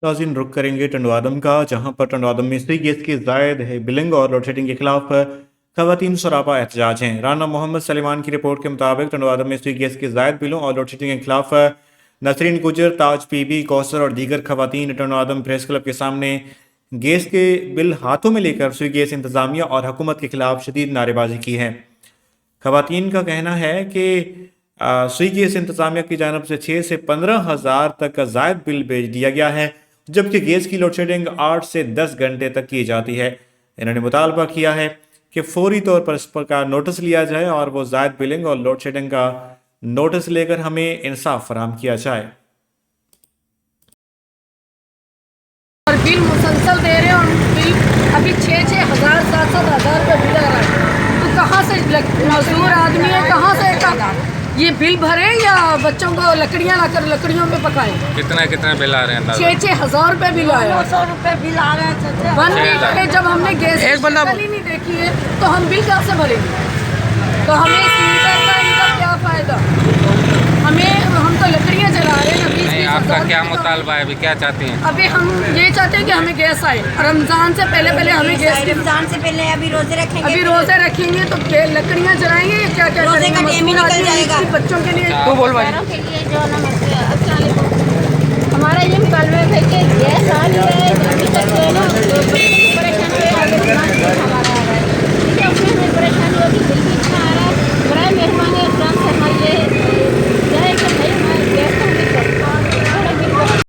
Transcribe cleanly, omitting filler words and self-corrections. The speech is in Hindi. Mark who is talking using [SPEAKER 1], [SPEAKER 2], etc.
[SPEAKER 1] नाज़रीन रुख करेंगे टंडवादम का, जहां पर टंडवादम में सुई गैस की ज़ायद है बिलिंग और लोड शेडिंग के खिलाफ खवातीन सरापा एहतजाज हैं। राना मोहम्मद सलीमान की रिपोर्ट के मुताबिक टंडवादम में सुई गैस की ज़ायद बिलों और लोड शेडिंग के खिलाफ नसरीन गुजर, ताज पीबी, कौसर और दीगर खवातीन टंडवादम प्रेस क्लब के सामने गैस के बिल हाथों में लेकर सुई गैस इंतज़ामिया और हुकूमत के खिलाफ शदीद नारेबाजी की है। खवातीन का कहना है कि सुई गैस इंतज़ामिया की जानब से 6 से 15,000 तक का जायद बिल भेज दिया गया है, जबकि गैस की लोड शेडिंग 8 से 10 घंटे तक की जाती है। इन्होंने मुतालबा किया है कि फौरी तौर पर इस पर का नोटिस लिया जाए और वो जायद बिलिंग और लोड शेडिंग का नोटिस लेकर हमें इंसाफ फराहम किया जाए।
[SPEAKER 2] और बिल मुसलसल दे रहे हैं और बिल अभी 6-6 हज़ार 7-7 हज़ार का बिल आ रहा है, तो कहाँ से मजदूर आदमी है, कहाँ से ये बिल भरे या बच्चों को लकड़ियाँ लाकर लकड़ियों पे पकाए?
[SPEAKER 3] कितना बिल आ रहे हैं?
[SPEAKER 2] 6-6 हज़ार रुपये बिल आया,
[SPEAKER 4] 100 रुपये बिल आ रहे हैं।
[SPEAKER 2] 1 वीक के जब हमने गैस ही नहीं देखी है तो हम बिल कहाँ से भरेंगे? तो हमें इस मीटर का इनका क्या फ़ायदा? हम तो लकड़ियाँ जला रहे हैं।
[SPEAKER 3] नहीं, आपका क्या मुतालबा है? अभी क्या चाहती हैं?
[SPEAKER 2] अभी हम ये चाहते हैं कि हमें गैस आए, रमज़ान से पहले हमें गैस।
[SPEAKER 4] रमज़ान से पहले अभी रोजे रखेंगे,
[SPEAKER 2] तो लकड़ियाँ जलाएंगे या क्या क्या
[SPEAKER 4] रोजे का टाइम ही निकल जाएगा।
[SPEAKER 2] बच्चों के लिए
[SPEAKER 3] तो बोल भाई,
[SPEAKER 4] के लिए जो ना हमारा ये मुतालबा है कि गैस आ रही है, अभी तक जो है ना